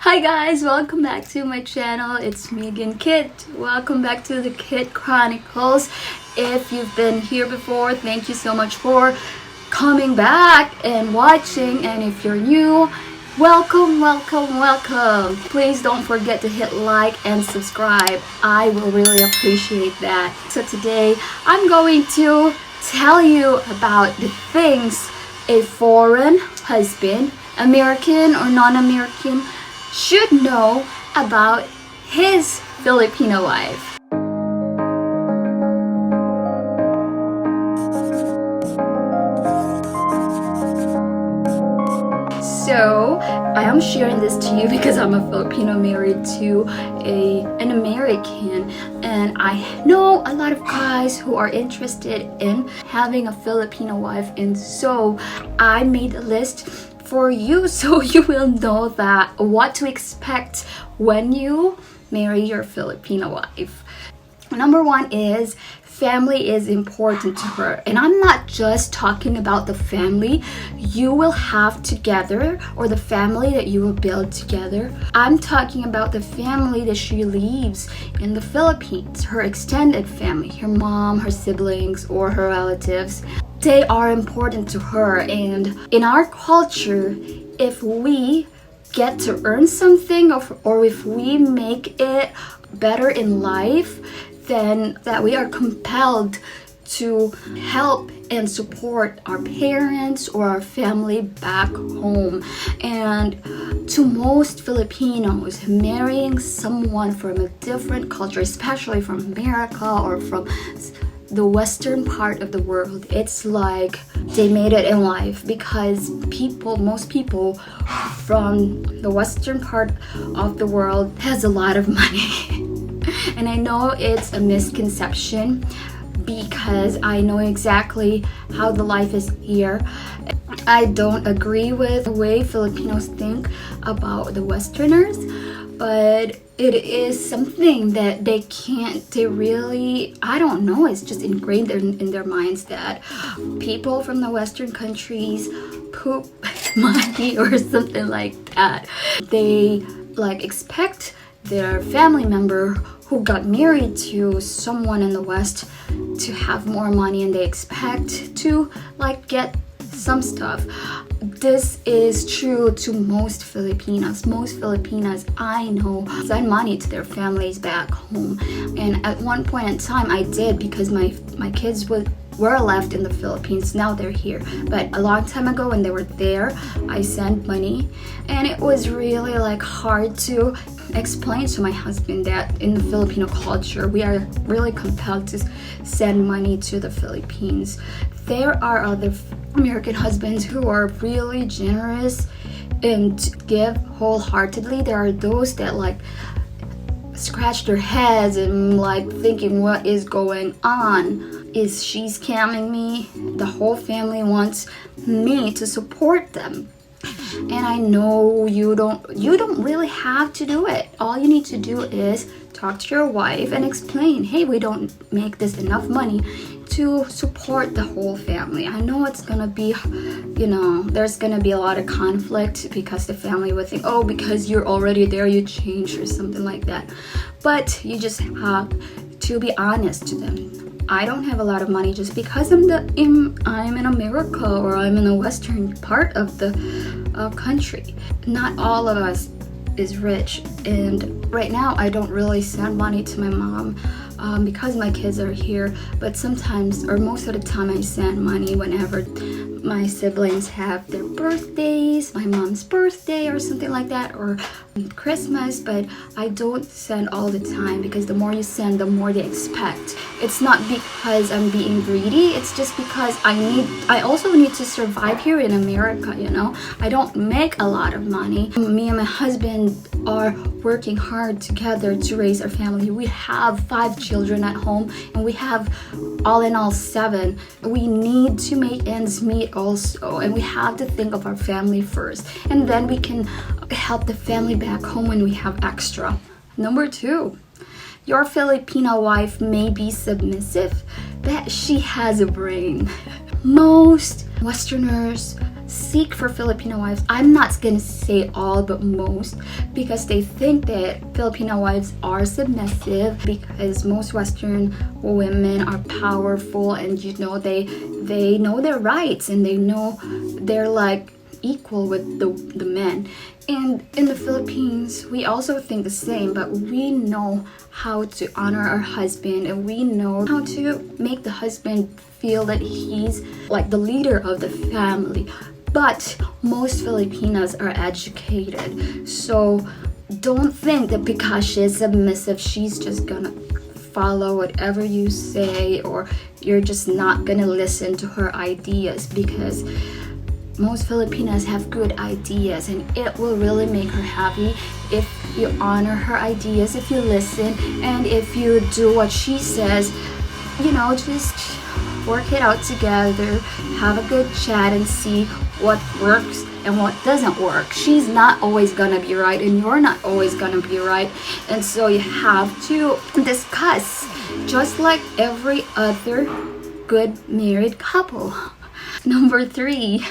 Hi guys, welcome back to my channel. It's me again, Kit. Welcome back to the Kit Chronicles. If you've been here before, thank you so much for coming back and watching. And if you're new, welcome. Please don't forget to hit like and subscribe. I will really appreciate that. So today I'm going to tell you about the things a foreign husband, American or non-American, should know about his Filipino wife. So I am sharing this to you because I'm a Filipino married to an American, and I know a lot of guys who are interested in having a Filipino wife, and so I made a list for you so you will know that what to expect when you marry your Filipino wife. Number one is family is important to her, and I'm not just talking about the family you will have together or the family that you will build together. I'm talking about the family that she leaves in the Philippines, her extended family, her mom, her siblings, or her relatives. They are important to her, and in our culture, if we get to earn something or if we make it better in life, then that we are compelled to help and support our parents or our family back home. And to most Filipinos, marrying someone from a different culture, especially from America or from the western part of the world, it's like they made it in life, because most people from the western part of the world has a lot of money. And I know it's a misconception because I know exactly how the life is here. I don't agree with the way Filipinos think about the Westerners, but it is something that I don't know, it's just ingrained in their minds that people from the Western countries poop money or something like that. They expect their family member who got married to someone in the West to have more money, and they expect to get some stuff. This is true to most Filipinas. Most Filipinas I know send money to their families back home, and at one point in time I did, because my kids were left in the Philippines. Now they're here, but a long time ago when they were there, I sent money, and it was really hard to explain to my husband that in the Filipino culture we are really compelled to send money to the Philippines. There are other American husbands who are really generous and give wholeheartedly. There are those that scratch their heads and thinking, what is going on? Is she scamming me? The whole family wants me to support them. And I know you don't really have to do it. All you need to do is talk to your wife and explain, hey, we don't make this enough money to support the whole family. I know it's gonna be, there's gonna be a lot of conflict because the family would think, oh, because you're already there, you change or something like that. But you just have to be honest to them. I don't have a lot of money just because I'm in America or I'm in the western part of the country. Not all of us is rich, and right now I don't really send money to my mom because my kids are here, but sometimes or most of the time I send money whenever my siblings have their birthdays, my mom's birthday or something like that, or Christmas. But I don't send all the time, because the more you send, the more they expect. It's not because I'm being greedy, it's just because I also need to survive here in America. I don't make a lot of money. Me and my husband are working hard together to raise our family. We have 5 children at home, and we have all in all 7. We need to make ends meet also, and we have to think of our family first, and then we can help the family back home when we have extra. Number 2, your Filipino wife may be submissive, but she has a brain. Most Westerners seek for Filipino wives. I'm not gonna say all, but most, because they think that Filipino wives are submissive, because most Western women are powerful, and they know their rights, and they know they're like equal with the men. And in the Philippines, we also think the same, but we know how to honor our husband, and we know how to make the husband feel that he's like the leader of the family. But most Filipinas are educated, so don't think that because she's submissive, she's just gonna follow whatever you say, or you're just not gonna listen to her ideas, because most Filipinas have good ideas, and it will really make her happy if you honor her ideas, if you listen, and if you do what she says. Just work it out together, have a good chat, and see what works and what doesn't work. She's not always gonna be right, and you're not always gonna be right, and so you have to discuss, just like every other good married couple. Number 3,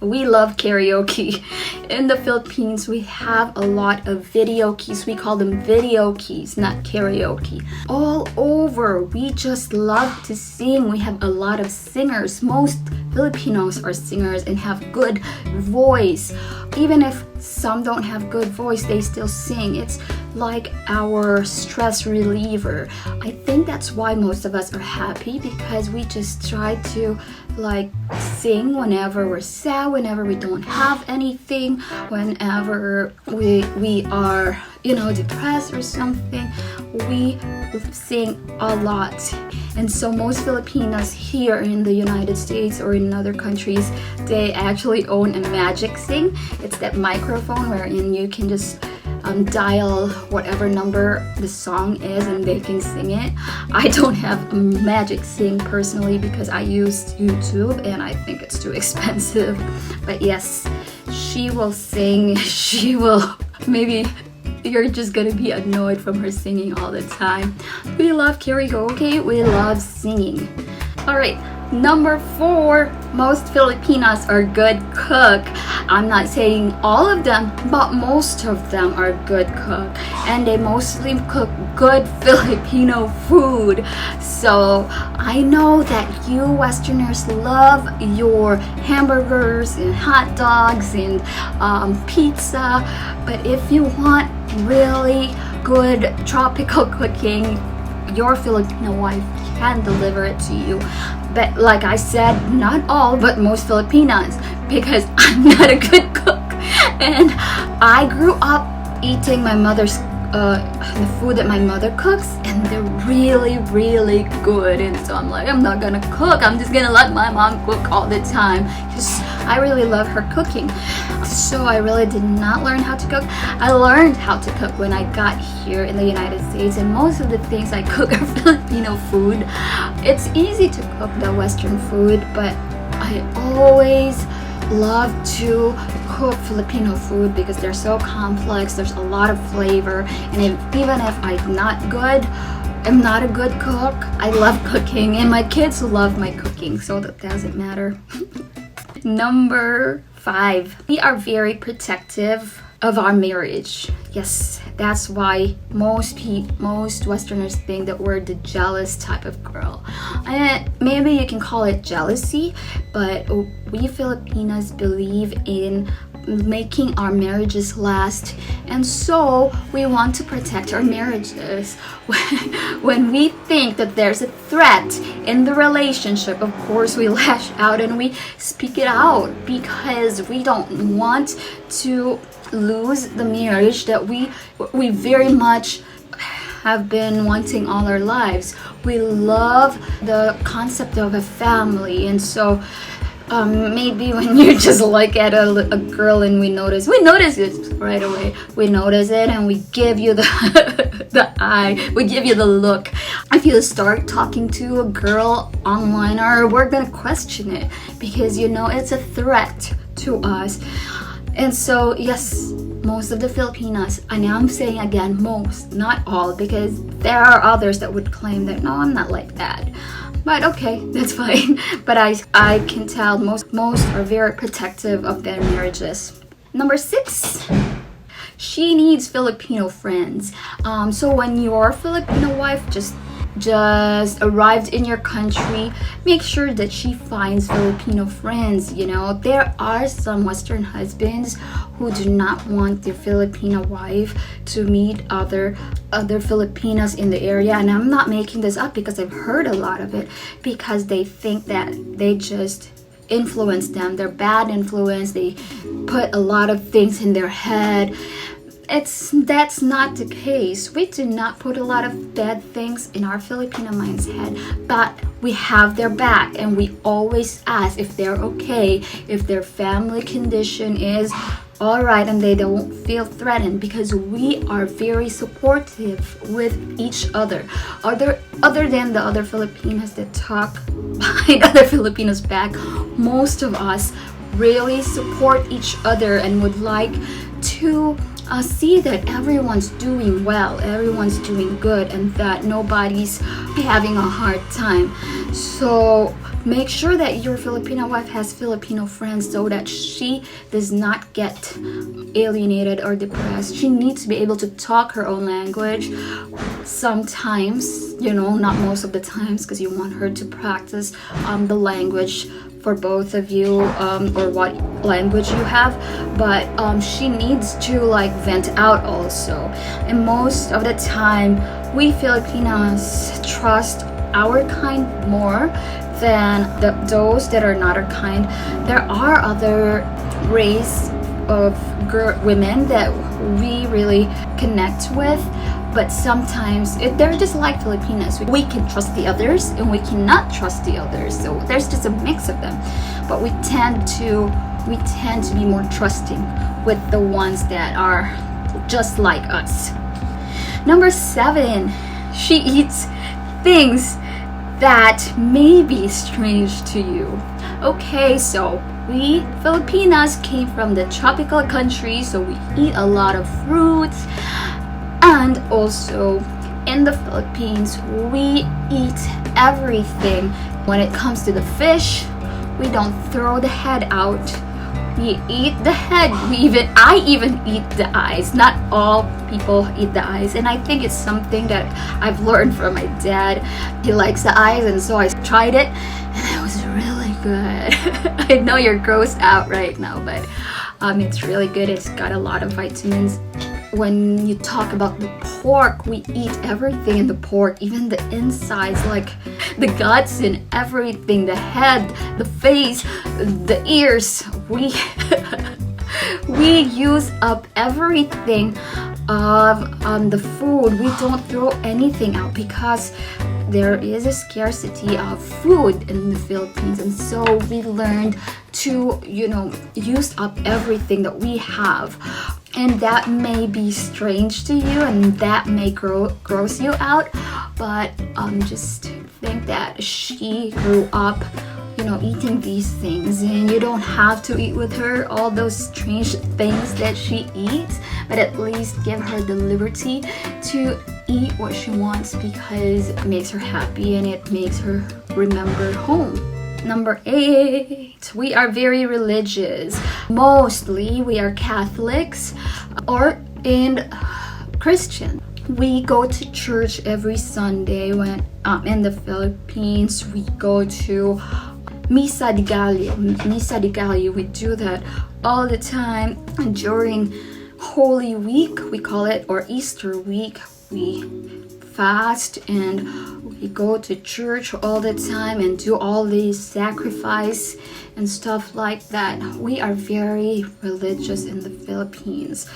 we love karaoke. In the Philippines, we have a lot of video keys. We call them video keys, not karaoke. All over, we just love to sing. We have a lot of singers. Most Filipinos are singers and have good voice. Even if some don't have good voice, they still sing. It's like our stress reliever. I think that's why most of us are happy, because we just try to like sing whenever we're sad, whenever we don't have anything, whenever we are depressed or something. We sing a lot. And so most Filipinas here in the United States or in other countries, they actually own a magic sing. It's that microphone wherein you can just dial whatever number the song is and they can sing it. I don't have a magic sing personally because I use YouTube and I think it's too expensive. But yes, she will sing. She will, maybe you're just gonna be annoyed from her singing all the time. We love karaoke, we love singing. Alright, number 4, most Filipinas are good cook. I'm not saying all of them, but most of them are good cook, and they mostly cook good Filipino food. So I know that you Westerners love your hamburgers and hot dogs and pizza, but if you want really good tropical cooking, your Filipino wife can deliver it to you. But like I said, not all, but most Filipinas, because I'm not a good cook. And I grew up eating my mother's the food that my mother cooks, and they're really, really good. And so I'm like, I'm not gonna cook. I'm just gonna let my mom cook all the time because I really love her cooking. So I really did not learn how to cook. I learned how to cook when I got here in the United States, and most of the things I cook are Filipino food. It's easy to cook the Western food, but I always love to cook Filipino food because they're so complex. There's a lot of flavor, and even if I'm not a good cook, I love cooking, and my kids love my cooking, so that doesn't matter. Number 5, we are very protective of our marriage. Yes, that's why most Westerners think that we're the jealous type of girl. And maybe you can call it jealousy, but we Filipinas believe in making our marriages last, and so we want to protect our marriages. When we think that there's a threat in the relationship, of course we lash out and we speak it out, because we don't want to lose the marriage that we very much have been wanting all our lives. We love the concept of a family, and so maybe when you just look at a girl and we notice it right away. We notice it and we give you the eye, we give you the look. If you start talking to a girl online, or we're gonna question it because it's a threat to us. And so yes, most of the Filipinas, and I'm saying again most, not all, because there are others that would claim that no, I'm not like that. But okay, that's fine. But I can tell most are very protective of their marriages. Number 6, she needs Filipino friends. So when your Filipino wife just arrived in your country, make sure that she finds Filipino friends. You know, there are some Western husbands who do not want their Filipino wife to meet other Filipinas in the area, and I'm not making this up because I've heard a lot of it, because they think that they just influence them. They're bad influence. They put a lot of things in their head. That's not the case. We do not put a lot of bad things in our Filipino mind's head, but we have their back, and we always ask if they're okay, if their family condition is all right, and they don't feel threatened, because we are very supportive with each other. Other than the other Filipinos that talk behind other Filipinos' back, most of us really support each other and would like to see that everyone's doing well, everyone's doing good, and that nobody's having a hard time. So make sure that your Filipino wife has Filipino friends so that she does not get alienated or depressed. She needs to be able to talk her own language. Sometimes, you know, not most of the times, because you want her to practice the language for both of you, or what language you have, but she needs to like vent out also. And most of the time, we Filipinos trust our kind more than those that are not our kind. There are other race of women that we really connect with, but sometimes they're just like Filipinas. We can trust the others and we cannot trust the others. So there's just a mix of them. But we tend to be more trusting with the ones that are just like us. Number 7, she eats things that may be strange to you. Okay, so we Filipinas came from the tropical country, so we eat a lot of fruits. And also in the Philippines, we eat everything. When it comes to the fish, we don't throw the head out. We eat the head. I even eat the eyes. Not all people eat the eyes, and I think it's something that I've learned from my dad. He likes the eyes, and so I tried it, and it was really good. I know you're grossed out right now, but it's really good. It's got a lot of vitamins. When you talk about the pork, we eat everything in the pork, even the insides, like the guts and everything, the head, the face, the ears. We use up everything of the food. We don't throw anything out because there is a scarcity of food in the Philippines, and so we learned to, use up everything that we have. And that may be strange to you, and that may gross you out, but just think that she grew up, eating these things, and you don't have to eat with her all those strange things that she eats, but at least give her the liberty to eat what she wants, because it makes her happy and it makes her remember home. Number 8, we are very religious. Mostly we are Catholics and Christian. We go to church every Sunday. When in the Philippines, we go to Misa de Gallo. We do that all the time. And during Holy Week, we call it, or Easter week, we fast and we go to church all the time and do all these sacrifice and stuff like that. We are very religious in the Philippines.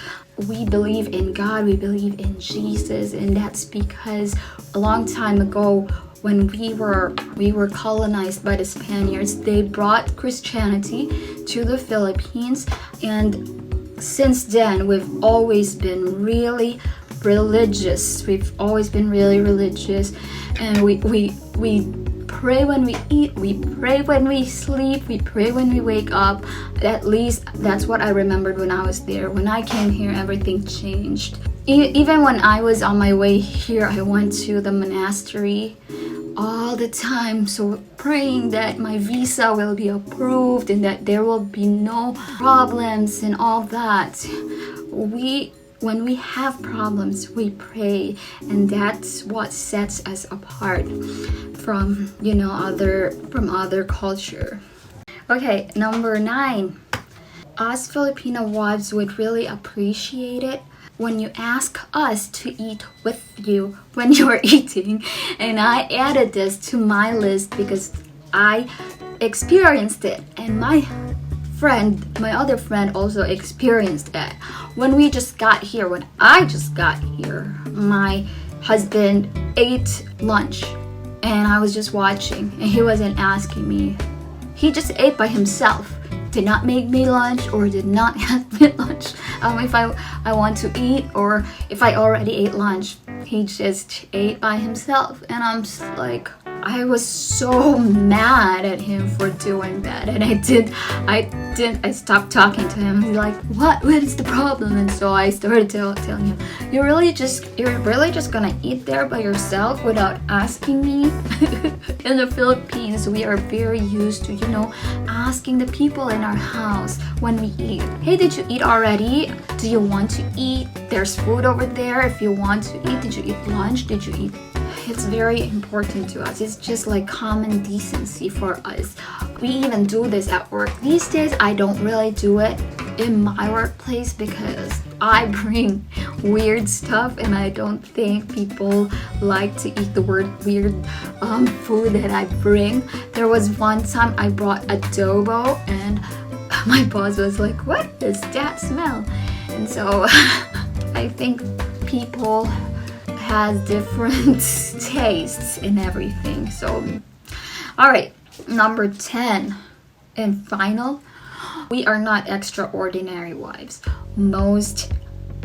We believe in God, we believe in Jesus, and that's because a long time ago, when we were colonized by the Spaniards, they brought Christianity to the Philippines, and since then we've always been really religious. We've always been really religious, and we pray when we eat, we pray when we sleep, we pray when we wake up. At least that's what I remembered when I was there. When I came here, everything changed. Even when I was on my way here, I went to the monastery all the time, so praying that my visa will be approved and that there will be no problems and all that. When we have problems, we pray, and that's what sets us apart from other culture. Okay, number 9. Us Filipino wives would really appreciate it when you ask us to eat with you when you're eating. And I added this to my list because I experienced it, and my other friend also experienced it. When I just got here, my husband ate lunch and I was just watching, and he wasn't asking me. He just ate by himself, did not make me lunch or did not have me lunch. If I want to eat or if I already ate lunch, he just ate by himself. And I'm just like, I was so mad at him for doing that, and I stopped talking to him. He's like, what is the problem? And so I started telling him, you're really just gonna eat there by yourself without asking me? In the Philippines, we are very used to asking the people in our house when we eat, hey, did you eat already? Do you want to eat? There's food over there if you want to eat. Did you eat lunch? Did you eat? It's very important to us. It's just like common decency for us. We even do this at work. These days, I don't really do it in my workplace because I bring weird stuff, and I don't think people like to eat the weird food that I bring. There was one time I brought adobo, and my boss was like, what is that smell? And so I think people has different tastes in everything. So all right, number 10 and final, we are not extraordinary wives. Most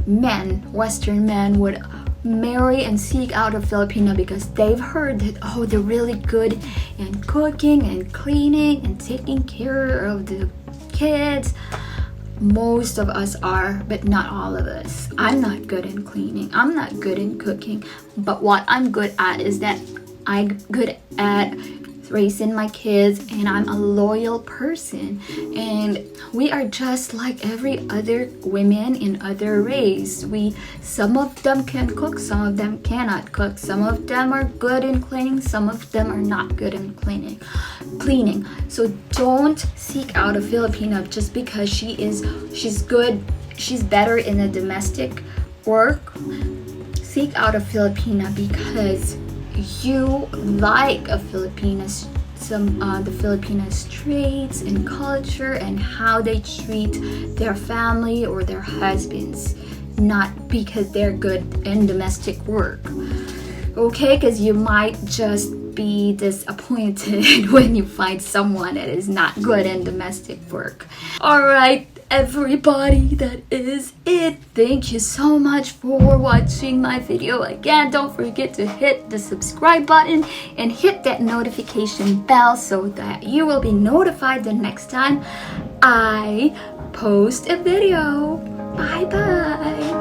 Western men would marry and seek out a Filipino because they've heard that, oh, they're really good in cooking and cleaning and taking care of the kids. Most of us are, but not all of us. I'm not good in cleaning. I'm not good in cooking. But what I'm good at is that I'm good at raising my kids, and I'm a loyal person. And we are just like every other women in other race. Some of them can cook, some of them cannot cook. Some of them are good in cleaning, some of them are not good in cleaning. So don't seek out a Filipino just because she's good, she's better in the domestic work. Seek out a Filipina because you like the Filipinas traits and culture and how they treat their family or their husbands, not because they're good in domestic work. Okay, because you might just be disappointed when you find someone that is not good in domestic work. All right, everybody, that is it. Thank you so much for watching my video. Again, don't forget to hit the subscribe button and hit that notification bell so that you will be notified the next time I post a video. Bye bye.